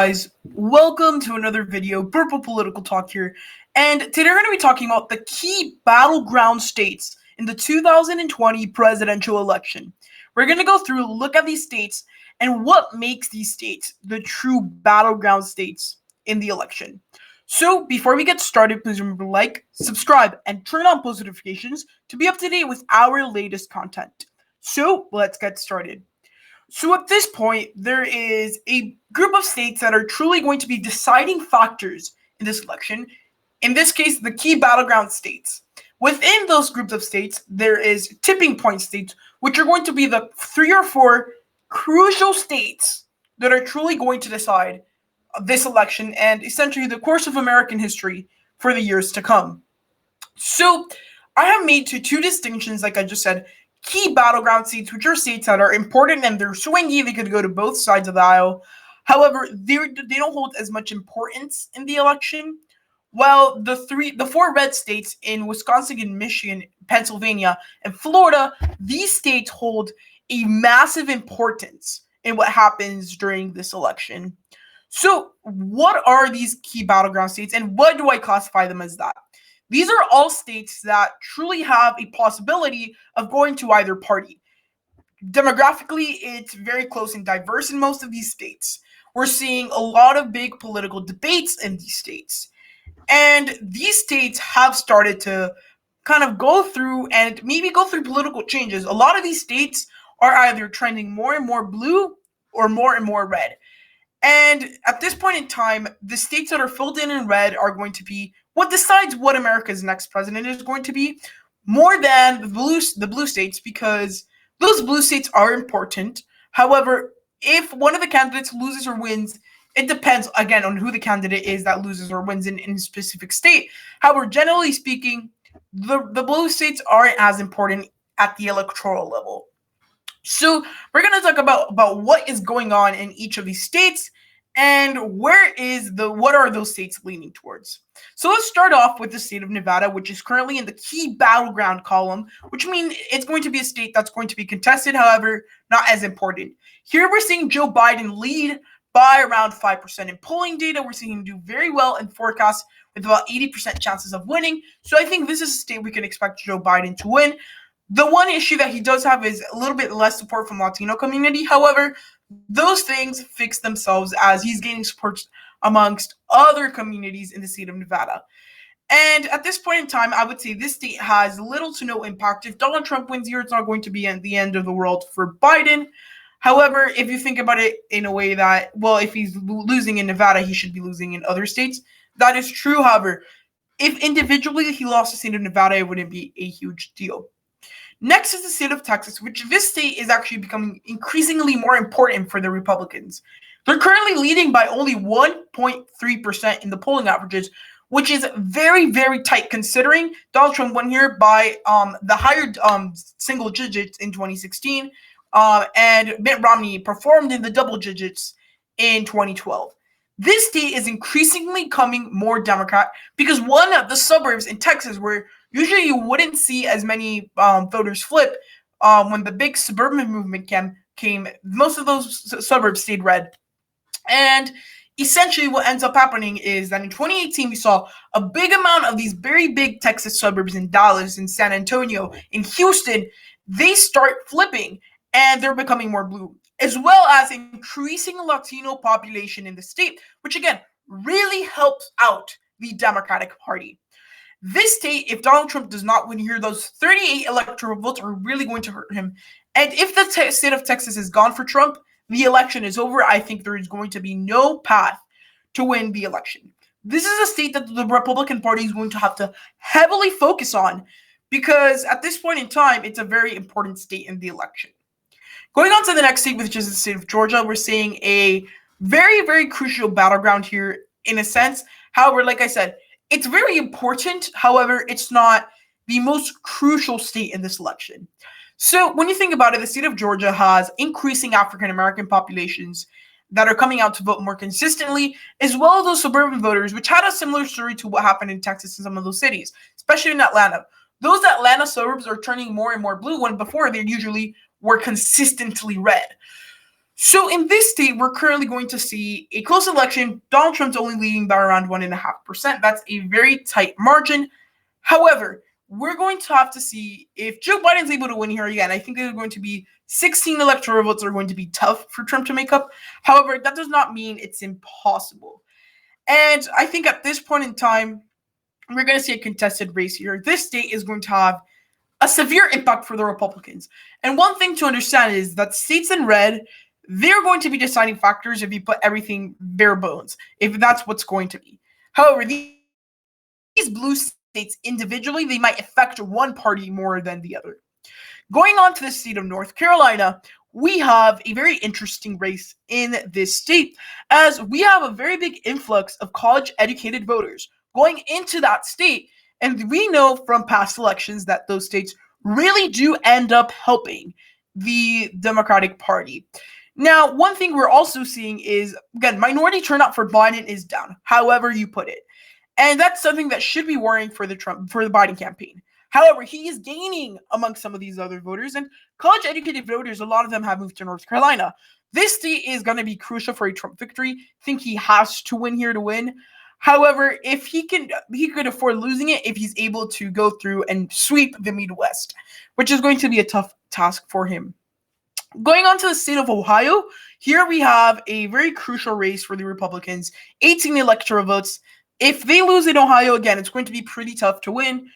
guys? Welcome to another video, Purple Political Talk here. And today we're going to be talking about the key battleground states in the 2020 presidential election. We're going to go through, look at these states, and what makes these states the true battleground states in the election. So before we get started, please remember to like, subscribe, and turn on post notifications to be up to date with our latest content. So let's get started. So at this point, there is a group of states that are truly going to be deciding factors in this election. In this case, the key battleground states. Within those groups of states, there is tipping point states, which are going to be the 3 or 4 crucial states that are truly going to decide this election and essentially the course of American history for the years to come. So I have made two distinctions, like I just said. Key battleground states, which are states that are important and they're swingy, they could go to both sides of the aisle. However, they don't hold as much importance in the election. While the 4 red states in Wisconsin and Michigan, Pennsylvania, and Florida, these states hold a massive importance in what happens during this election. So what are these key battleground states and what do I classify them as that? These are all states that truly have a possibility of going to either party. Demographically, it's very close and diverse in most of these states. We're seeing a lot of big political debates in these states. And these states have started to kind of go through political changes. A lot of these states are either trending more and more blue or more red. And at this point in time, the states that are filled in red are going to be what decides what America's next president is going to be, more than the blue states, because those blue states are important. However, if one of the candidates loses or wins, it depends, again, on who the candidate is that loses or wins in a specific state. However, generally speaking, the blue states aren't as important at the electoral level. So we're going to talk about what is going on in each of these states and what are those states leaning towards. So let's start off with the state of Nevada, which is currently in the key battleground column, which means it's going to be a state that's going to be contested, however, not as important. Here we're seeing Joe Biden lead by around 5% in polling data. We're seeing him do very well in forecasts with about 80% chances of winning. So I think this is a state we can expect Joe Biden to win. The one issue that he does have is a little bit less support from the Latino community. However, those things fix themselves as he's gaining support amongst other communities in the state of Nevada. And at this point in time, I would say this state has little to no impact. If Donald Trump wins here, it's not going to be at the end of the world for Biden. However, if you think about it in a way that, well, if he's losing in Nevada, he should be losing in other states. That is true. However, if individually he lost the state of Nevada, it wouldn't be a huge deal. Next is the state of Texas, which this state is actually becoming increasingly more important for the Republicans. They're currently leading by only 1.3% in the polling averages, which is very, very tight considering Donald Trump won here by the higher single digits in 2016, and Mitt Romney performed in the double digits in 2012. This state is increasingly becoming more Democrat because one of the suburbs in Texas where usually you wouldn't see as many voters flip when the big suburban movement came, most of those suburbs stayed red. And essentially what ends up happening is that in 2018, we saw a big amount of these very big Texas suburbs in Dallas, in San Antonio, in Houston, they start flipping and they're becoming more blue, as well as increasing Latino population in the state, which again, really helps out the Democratic Party. This state, if Donald Trump does not win here, those 38 electoral votes are really going to hurt him. And if the state of Texas is gone for Trump, the election is over. I think there is going to be no path to win the election. This is a state that the Republican Party is going to have to heavily focus on because at this point in time, it's a very important state in the election. Going on to the next state, which is the state of Georgia, we're seeing a very, very crucial battleground here in a sense. However, like I said, it's very important. However, it's not the most crucial state in this election. So when you think about it, the state of Georgia has increasing African-American populations that are coming out to vote more consistently, as well as those suburban voters, which had a similar story to what happened in Texas in some of those cities, especially in Atlanta. Those Atlanta suburbs are turning more and more blue when before they usually were consistently red. So in this state, we're currently going to see a close election. Donald Trump's only leading by around 1.5%. That's a very tight margin. However, we're going to have to see if Joe Biden's able to win here again. I think there's going to be 16 electoral votes that are going to be tough for Trump to make up. However, that does not mean it's impossible. And I think at this point in time, we're going to see a contested race here. This state is going to have a severe impact for the Republicans. And one thing to understand is that states in red, they're going to be deciding factors if you put everything bare bones, if that's what's going to be. However, these blue states individually, they might affect one party more than the other. Going on to the state of North Carolina, we have a very interesting race in this state, as we have a very big influx of college-educated voters going into that state, and we know from past elections that those states really do end up helping the Democratic Party. Now, one thing we're also seeing is, again, minority turnout for Biden is down, however you put it. And that's something that should be worrying for the Biden campaign. However, he is gaining among some of these other voters, and college-educated voters, a lot of them have moved to North Carolina. This state is going to be crucial for a Trump victory. I think he has to win here to win. However, if he could afford losing it if he's able to go through and sweep the Midwest, which is going to be a tough task for him. Going on to the state of Ohio, here we have a very crucial race for the Republicans, 18 electoral votes. If they lose in Ohio, again, it's going to be pretty tough to win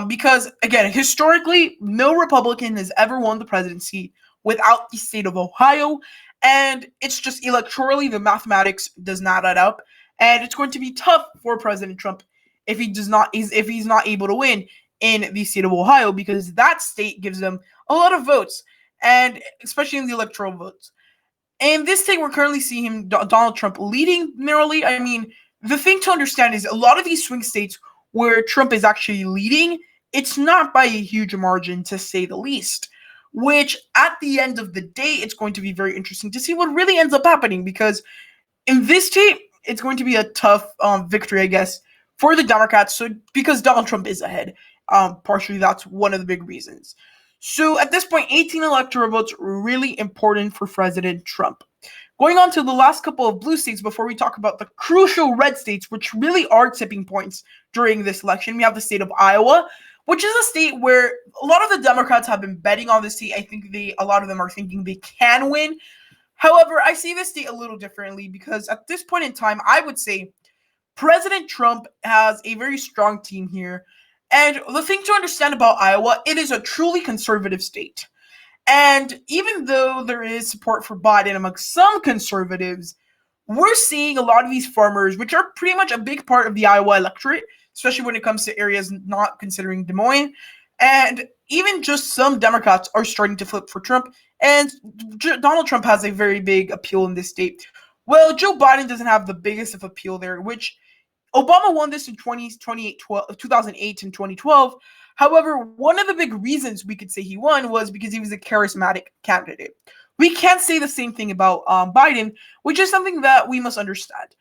because, again, historically, no Republican has ever won the presidency without the state of Ohio, and it's just electorally, the mathematics does not add up. And it's going to be tough for President Trump if he's not able to win in the state of Ohio, because that state gives them a lot of votes, and especially in the electoral votes. And this state, we're currently seeing Donald Trump leading narrowly. I mean, the thing to understand is a lot of these swing states where Trump is actually leading, it's not by a huge margin, to say the least. Which, at the end of the day, it's going to be very interesting to see what really ends up happening, because in this state, it's going to be a tough victory, I guess, for the Democrats. So because Donald Trump is ahead, partially that's one of the big reasons. So at this point, 18 electoral votes really important for President Trump. Going on to the last couple of blue states before we talk about the crucial red states, which really are tipping points during this election. We have the state of Iowa, which is a state where a lot of the Democrats have been betting on this state. I think a lot of them are thinking they can win. However, I see this state a little differently, because at this point in time, I would say President Trump has a very strong team here. And the thing to understand about Iowa, it is a truly conservative state. And even though there is support for Biden among some conservatives, we're seeing a lot of these farmers, which are pretty much a big part of the Iowa electorate, especially when it comes to areas not considering Des Moines. And even just some Democrats are starting to flip for Trump. And Donald Trump has a very big appeal in this state. Well, Joe Biden doesn't have the biggest of appeal there, which Obama won this in 2008 and 2012. However, one of the big reasons we could say he won was because he was a charismatic candidate. We can't say the same thing about Biden, which is something that we must understand.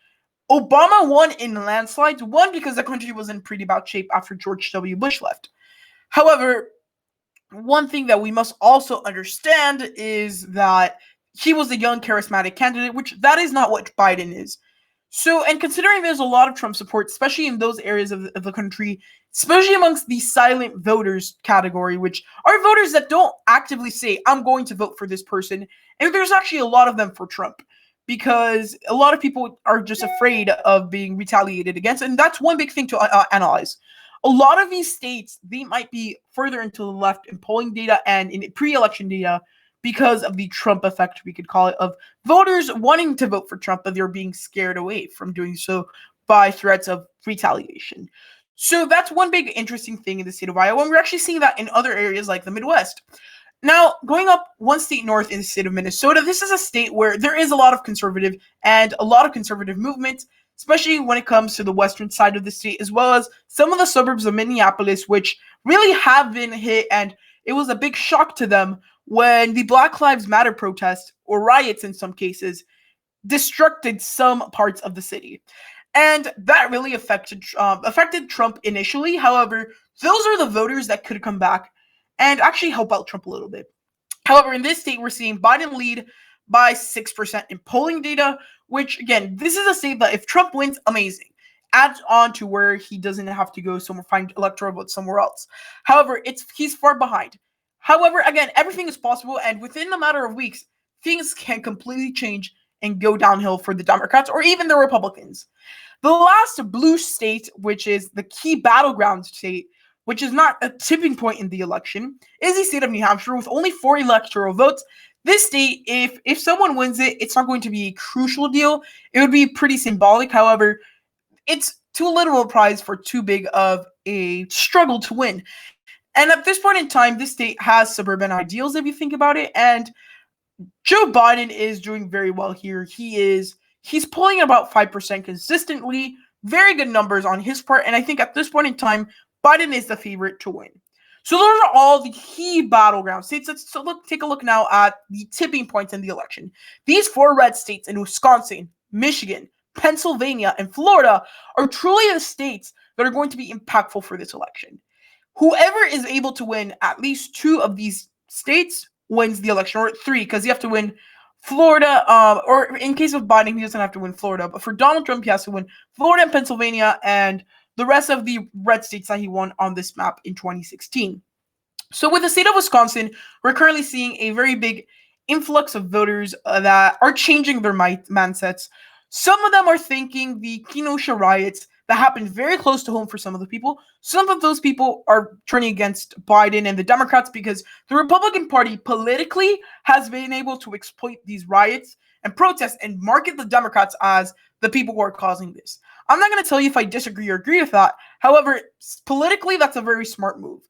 Obama won in landslides, one because the country was in pretty bad shape after George W. Bush left. However, one thing that we must also understand is that he was a young, charismatic candidate, which that is not what Biden is. So, and considering there's a lot of Trump support, especially in those areas of the country, especially amongst the silent voters category, which are voters that don't actively say, I'm going to vote for this person, and there's actually a lot of them for Trump, because a lot of people are just afraid of being retaliated against, and that's one big thing to analyze. A lot of these states, they might be further into the left in polling data and in pre-election data because of the Trump effect, we could call it, of voters wanting to vote for Trump, but they're being scared away from doing so by threats of retaliation. So that's one big interesting thing in the state of Iowa, and we're actually seeing that in other areas like the Midwest. Now, going up one state north in the state of Minnesota, this is a state where there is a lot of conservative and a lot of conservative movement, especially when it comes to the western side of the state, as well as some of the suburbs of Minneapolis, which really have been hit, and it was a big shock to them when the Black Lives Matter protests, or riots in some cases, destructed some parts of the city. And that really affected Trump initially. However, those are the voters that could come back and actually help out Trump a little bit. However, in this state, we're seeing Biden lead by 6% in polling data, which, again, this is a state that if Trump wins, amazing. Adds on to where he doesn't have to go somewhere, find electoral votes somewhere else. However, he's far behind. However, again, everything is possible, and within a matter of weeks, things can completely change and go downhill for the Democrats or even the Republicans. The last blue state, which is the key battleground state, which is not a tipping point in the election, is the state of New Hampshire with only 4 electoral votes. This state, if someone wins it, it's not going to be a crucial deal. It would be pretty symbolic. However, it's too little a prize for too big of a struggle to win. And at this point in time, this state has suburban ideals, if you think about it, and Joe Biden is doing very well here. He's pulling about 5% consistently. Very good numbers on his part, and I think at this point in time, Biden is the favorite to win. So those are all the key battleground states. Let's take a look now at the tipping points in the election. These 4 red states in Wisconsin, Michigan, Pennsylvania, and Florida are truly the states that are going to be impactful for this election. Whoever is able to win at least 2 of these states wins the election, or 3, because you have to win Florida, or in case of Biden, he doesn't have to win Florida, but for Donald Trump, he has to win Florida and Pennsylvania and the rest of the red states that he won on this map in 2016. So with the state of Wisconsin, we're currently seeing a very big influx of voters that are changing their mindsets. Some of them are thinking the Kenosha riots that happened very close to home for some of the people. Some of those people are turning against Biden and the Democrats because the Republican Party politically has been able to exploit these riots and protests and market the Democrats as the people who are causing this. I'm not going to tell you if I disagree or agree with that. However, politically, that's a very smart move.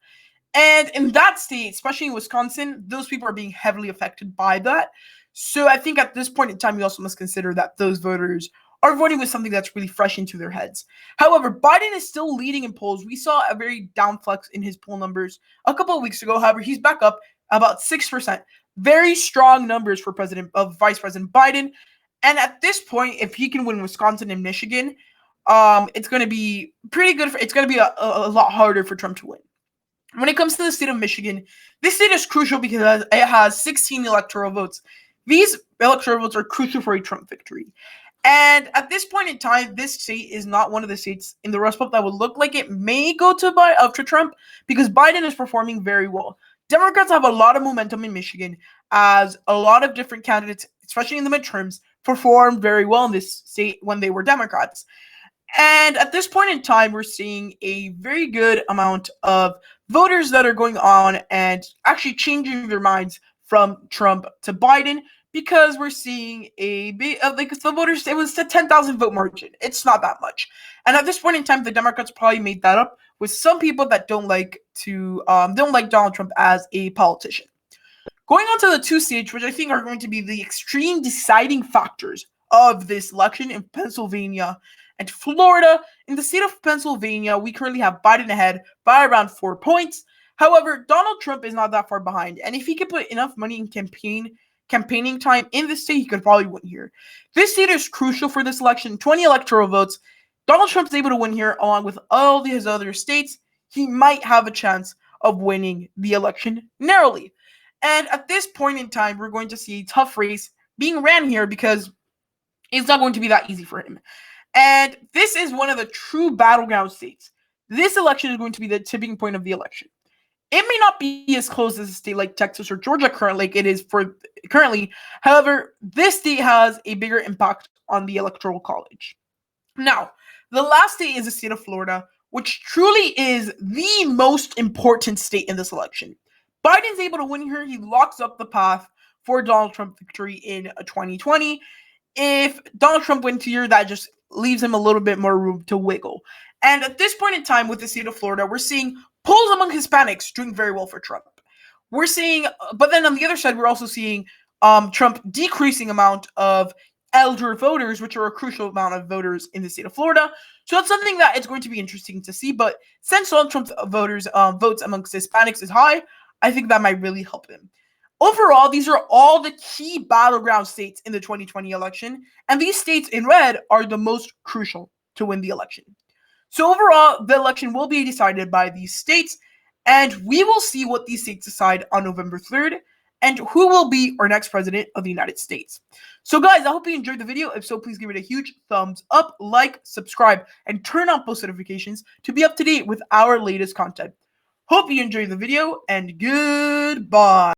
And in that state, especially in Wisconsin, those people are being heavily affected by that. So I think at this point in time, you also must consider that those voters are voting with something that's really fresh into their heads. However, Biden is still leading in polls. We saw a very downflux in his poll numbers a couple of weeks ago. However, he's back up about 6%. Very strong numbers for Vice President Biden. And at this point, if he can win Wisconsin and Michigan, it's going to be pretty good. It's going to be a lot harder for Trump to win. When it comes to the state of Michigan, this state is crucial because it has 16 electoral votes. These electoral votes are crucial for a Trump victory. And at this point in time, this state is not one of the states in the Rust Belt that would look like it may go to Trump because Biden is performing very well. Democrats have a lot of momentum in Michigan as a lot of different candidates, especially in the midterms, performed very well in this state when they were Democrats. And at this point in time, we're seeing a very good amount of voters that are going on and actually changing their minds from Trump to Biden because we're seeing a big, the voters, it was a 10,000 vote margin. It's not that much. And at this point in time, the Democrats probably made that up with some people that don't like Donald Trump as a politician. Going on to the 2 states, which I think are going to be the extreme deciding factors of this election in Pennsylvania and Florida. In the state of Pennsylvania, we currently have Biden ahead by around 4 points. However, Donald Trump is not that far behind. And if he could put enough money in campaigning time in this state, he could probably win here. This state is crucial for this election. 20 electoral votes. Donald Trump's able to win here along with all his other states. He might have a chance of winning the election narrowly. And at this point in time, we're going to see a tough race being ran here because it's not going to be that easy for him. And this is one of the true battleground states. This election is going to be the tipping point of the election. It may not be as close as a state like Texas or Georgia currently. However, this state has a bigger impact on the electoral college. Now, the last state is the state of Florida, which truly is the most important state in this election. Biden's able to win here. He locks up the path for Donald Trump victory in 2020. If Donald Trump wins here, that just leaves him a little bit more room to wiggle. And at this point in time with the state of Florida, we're seeing polls among Hispanics doing very well for Trump. We're seeing, but then on the other side, we're also seeing Trump decreasing amount of elder voters, which are a crucial amount of voters in the state of Florida. So that's something that it's going to be interesting to see. But since Donald Trump's votes amongst Hispanics is high, I think that might really help him. Overall, these are all the key battleground states in the 2020 election, and these states in red are the most crucial to win the election. So overall, the election will be decided by these states, and we will see what these states decide on November 3rd. and who will be our next president of the United States. So guys, I hope you enjoyed the video. If so, please give it a huge thumbs up, like, subscribe, and turn on post notifications to be up to date with our latest content. Hope you enjoyed the video, and goodbye.